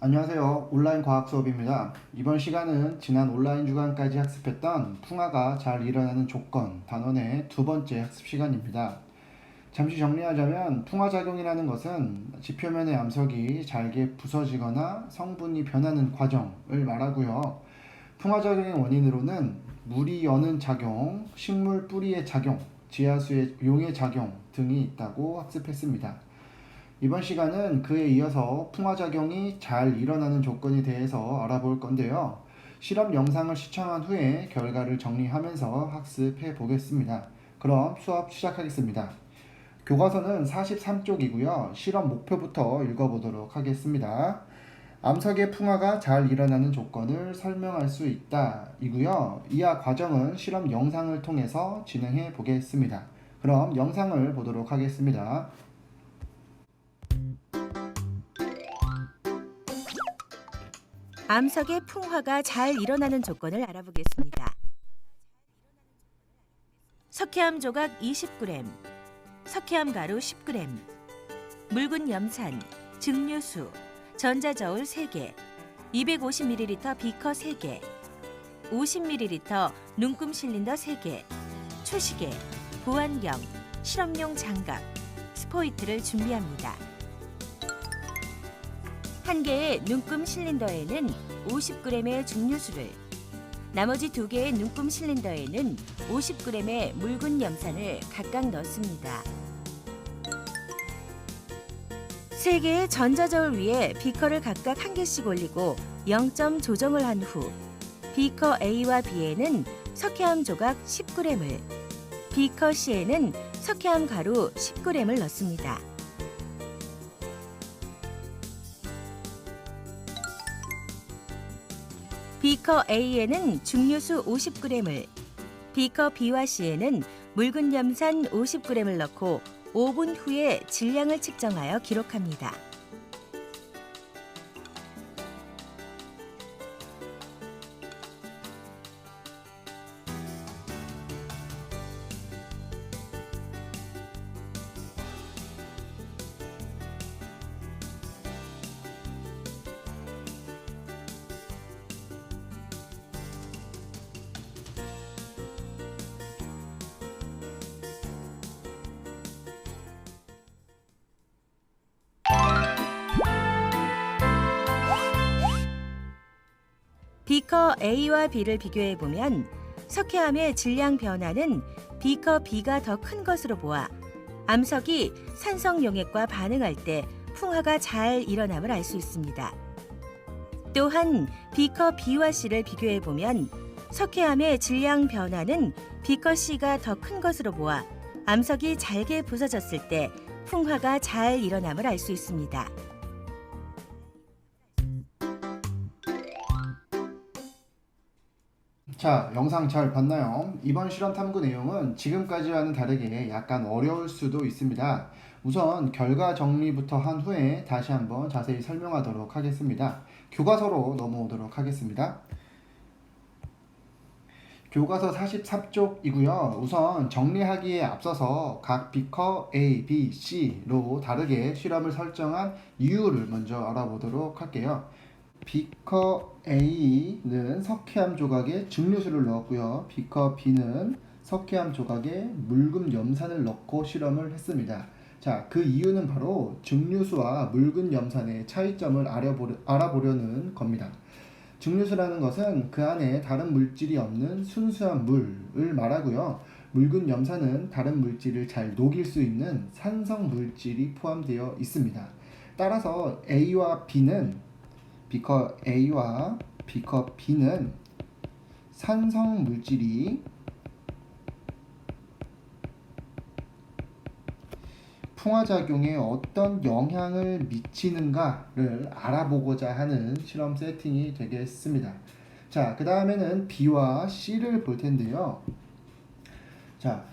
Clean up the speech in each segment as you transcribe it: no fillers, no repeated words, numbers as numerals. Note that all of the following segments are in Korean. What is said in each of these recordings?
안녕하세요. 온라인 과학 수업입니다. 이번 시간은 지난 온라인 주간까지 학습했던 풍화가 잘 일어나는 조건 단원의 두 번째 학습 시간입니다. 잠시 정리하자면 풍화작용이라는 것은 지표면의 암석이 잘게 부서지거나 성분이 변하는 과정을 말하고요. 풍화작용의 원인으로는 물이 여는 작용, 식물 뿌리의 작용, 지하수의 용의 작용 등이 있다고 학습했습니다. 이번 시간은 그에 이어서 풍화작용이 잘 일어나는 조건에 대해서 알아볼 건데요. 실험 영상을 시청한 후에 결과를 정리하면서 학습해 보겠습니다. 그럼 수업 시작하겠습니다. 교과서는 43쪽이고요. 실험 목표부터 읽어보도록 하겠습니다. 암석의 풍화가 잘 일어나는 조건을 설명할 수 있다 이고요. 이하 과정은 실험 영상을 통해서 진행해 보겠습니다. 그럼 영상을 보도록 하겠습니다. 암석의 풍화가 잘 일어나는 조건을 알아보겠습니다. 석회암 조각 20g, 석회암 가루 10g, 묽은 염산, 증류수, 전자저울 3개, 250ml 비커 3개, 50ml 눈금 실린더 3개, 초시계, 보안경, 실험용 장갑, 스포이트를 준비합니다. 한 개의 눈금 실린더에는 50g의 증류수를, 나머지 2개의 눈금 실린더에는 50g의 묽은 염산을 각각 넣습니다. 3개의 전자저울 위에 비커를 각각 1개씩 올리고 0점 조정을 한 후 비커 A와 B에는 석회암 조각 10g을, 비커 C에는 석회암 가루 10g을 넣습니다. 비커 A에는 증류수 50g을, 비커 B와 C에는 묽은 염산 50g을 넣고 5분 후에 질량을 측정하여 기록합니다. 비커 A와 B를 비교해 보면 석회암의 질량 변화는 비커 B가 더 큰 것으로 보아 암석이 산성 용액과 반응할 때 풍화가 잘 일어남을 알 수 있습니다. 또한 비커 B와 C를 비교해 보면 석회암의 질량 변화는 비커 C가 더 큰 것으로 보아 암석이 잘게 부서졌을 때 풍화가 잘 일어남을 알 수 있습니다. 자, 영상 잘 봤나요? 이번 실험 탐구 내용은 지금까지와는 다르게 약간 어려울 수도 있습니다. 우선 결과 정리부터 한 후에 다시 한번 자세히 설명하도록 하겠습니다. 교과서로 넘어오도록 하겠습니다. 교과서 43쪽이고요. 우선 정리하기에 앞서서 각 비커 A, B, C로 다르게 실험을 설정한 이유를 먼저 알아보도록 할게요. 비커 A는 석회암 조각에 증류수를 넣었고요. 비커 B는 석회암 조각에 묽은 염산을 넣고 실험을 했습니다. 자, 그 이유는 바로 증류수와 묽은 염산의 차이점을 알아보려는 겁니다. 증류수라는 것은 그 안에 다른 물질이 없는 순수한 물을 말하고요. 묽은 염산은 다른 물질을 잘 녹일 수 있는 산성 물질이 포함되어 있습니다. 따라서 A와 B는 비커 A와 비커 B는 산성 물질이 풍화작용에 어떤 영향을 미치는가를 알아보고자 하는 실험 세팅이 되겠습니다. 자, 그 다음에는 B와 C를 볼 텐데요. 자,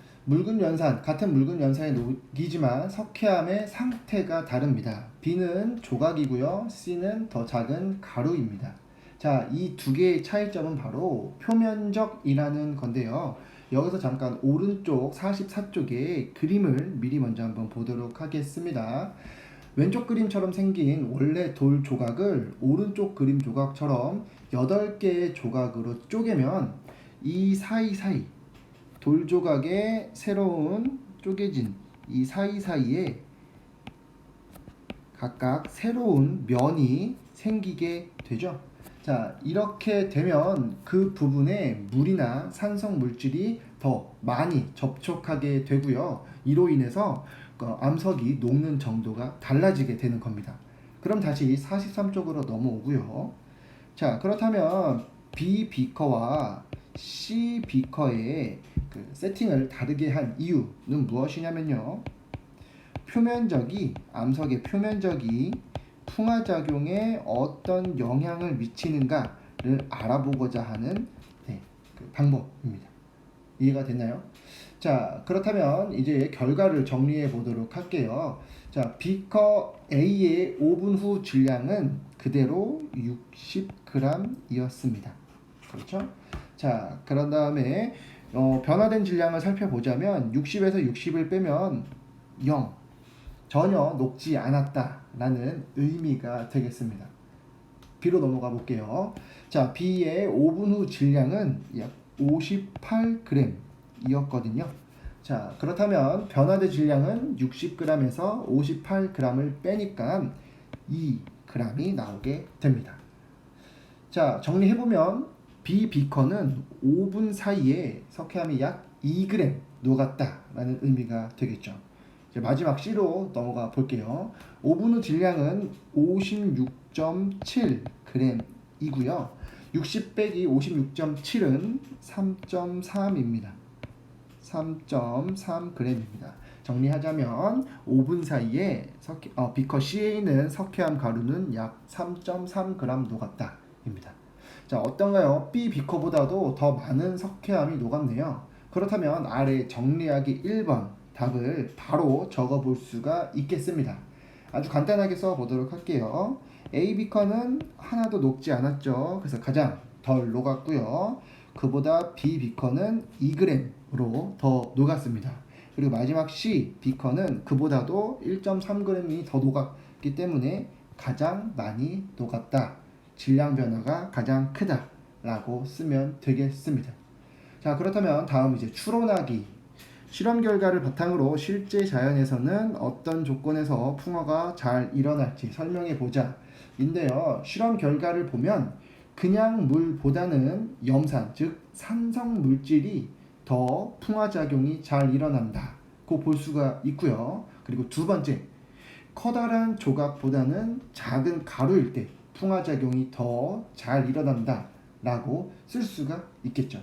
같은 묽은 염산에 녹이지만 석회암의 상태가 다릅니다. B는 조각이고요. C는 더 작은 가루입니다. 자, 이 두 개의 차이점은 바로 표면적이라는 건데요. 여기서 잠깐 오른쪽 44쪽의 그림을 미리 먼저 한번 보도록 하겠습니다. 왼쪽 그림처럼 생긴 원래 돌 조각을 오른쪽 그림 조각처럼 8개의 조각으로 쪼개면 이 사이사이 돌 조각의 새로운 쪼개진 이 사이사이에 각각 새로운 면이 생기게 되죠. 자, 이렇게 되면 그 부분에 물이나 산성 물질이 더 많이 접촉하게 되고요. 이로 인해서 암석이 녹는 정도가 달라지게 되는 겁니다. 그럼 다시 43쪽으로 넘어오고요. 자, 그렇다면 B 비커와 C 비커의 그 세팅을 다르게 한 이유는 무엇이냐면요. 암석의 표면적이 풍화작용에 어떤 영향을 미치는가를 알아보고자 하는 그 방법입니다. 이해가 됐나요? 자, 그렇다면 이제 결과를 정리해 보도록 할게요. 자, 비커 A의 5분 후 질량은 그대로 60g이었습니다. 그렇죠? 자, 그런 다음에 변화된 질량을 살펴보자면 60에서 60을 빼면 0. 전혀 녹지 않았다라는 의미가 되겠습니다. B로 넘어가 볼게요. 자, B의 5분 후 질량은 약 58g이었거든요. 자, 그렇다면 변화된 질량은 60g에서 58g을 빼니까 2g이 나오게 됩니다. 자, 정리해보면 B 비커는 5분 사이에 석회암이 약 2g 녹았다라는 의미가 되겠죠. 이제 마지막 C로 넘어가 볼게요. 5분 후 질량은 56.7g이고요. 60 빼기 56.7은 3.3입니다. 3.3g입니다. 정리하자면 5분 사이에 비커 C에 있는 석회암 가루는 약 3.3g 녹았다입니다. 자, 어떤가요? B 비커보다도 더 많은 석회암이 녹았네요. 그렇다면 아래 정리하기 1번 답을 바로 적어볼 수가 있겠습니다. 아주 간단하게 써보도록 할게요. A 비커는 하나도 녹지 않았죠. 그래서 가장 덜 녹았고요. 그보다 B 비커는 2g으로 더 녹았습니다. 그리고 마지막 C 비커는 그보다도 1.3g이 더 녹았기 때문에 가장 많이 녹았다. 질량 변화가 가장 크다 라고 쓰면 되겠습니다. 자, 그렇다면 다음 이제 추론하기. 실험 결과를 바탕으로 실제 자연에서는 어떤 조건에서 풍화가 잘 일어날지 설명해 보자 인데요. 실험 결과를 보면 그냥 물보다는 염산, 즉 산성 물질이 더 풍화작용이 잘 일어난다고 볼 수가 있고요. 그리고 두 번째, 커다란 조각보다는 작은 가루일 때 풍화작용이 더 잘 일어난다 라고 쓸 수가 있겠죠.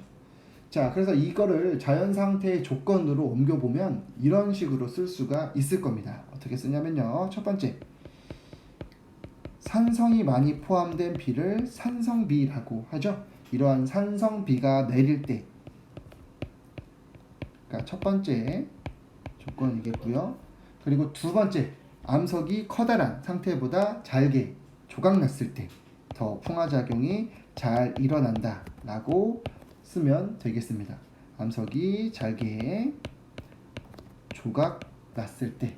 자, 그래서 이거를 자연 상태의 조건으로 옮겨보면 이런 식으로 쓸 수가 있을 겁니다. 어떻게 쓰냐면요. 첫 번째, 산성이 많이 포함된 비를 산성비라고 하죠. 이러한 산성비가 내릴 때, 그러니까 첫 번째 조건이겠고요. 그리고 두 번째, 암석이 커다란 상태보다 잘게 조각났을 때 더 풍화작용이 잘 일어난다 라고 쓰면 되겠습니다. 암석이 잘게 조각났을 때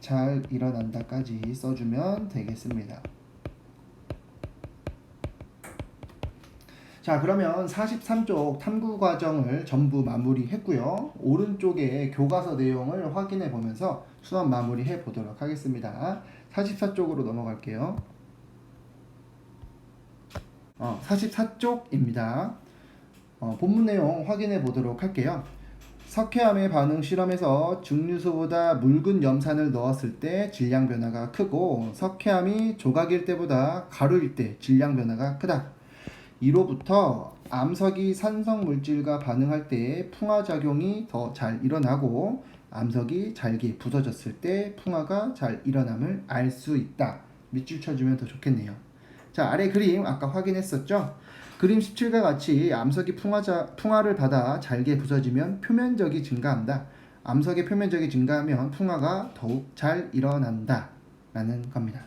잘 일어난다까지 써주면 되겠습니다. 자, 그러면 43쪽 탐구 과정을 전부 마무리했고요. 오른쪽에 교과서 내용을 확인해 보면서 수업 마무리해 보도록 하겠습니다. 44쪽으로 넘어갈게요. 44쪽입니다. 본문 내용 확인해 보도록 할게요. 석회암의 반응 실험에서 증류수보다 묽은 염산을 넣었을 때 질량 변화가 크고 석회암이 조각일 때보다 가루일 때 질량 변화가 크다. 이로부터 암석이 산성 물질과 반응할 때 풍화작용이 더 잘 일어나고 암석이 잘게 부서졌을 때 풍화가 잘 일어남을 알 수 있다. 밑줄 쳐주면 더 좋겠네요. 자, 아래 그림 아까 확인했었죠? 그림 17과 같이 암석이 풍화를 받아 잘게 부서지면 표면적이 증가한다. 암석의 표면적이 증가하면 풍화가 더욱 잘 일어난다 라는 겁니다.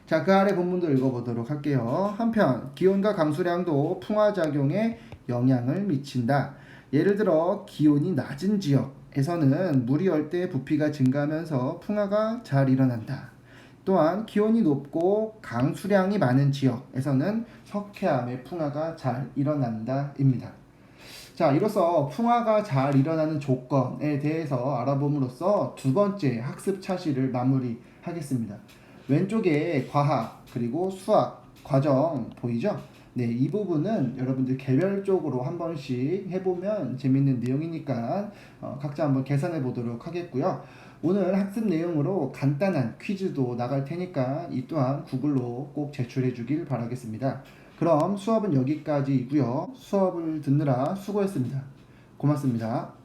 자, 그 아래 본문도 읽어보도록 할게요. 한편 기온과 강수량도 풍화작용에 영향을 미친다. 예를 들어 기온이 낮은 지역에서는 물이 얼 때 부피가 증가하면서 풍화가 잘 일어난다. 또한 기온이 높고 강수량이 많은 지역에서는 석회암의 풍화가 잘 일어난다입니다. 자, 이로써 풍화가 잘 일어나는 조건에 대해서 알아봄으로써 두 번째 학습 차시를 마무리하겠습니다. 왼쪽에 과학 그리고 수학 과정 보이죠? 네, 이 부분은 여러분들 개별적으로 한 번씩 해보면 재밌는 내용이니까 각자 한번 계산해 보도록 하겠고요. 오늘 학습 내용으로 간단한 퀴즈도 나갈 테니까 이 또한 구글로 꼭 제출해 주길 바라겠습니다. 그럼 수업은 여기까지이고요. 수업을 듣느라 수고했습니다. 고맙습니다.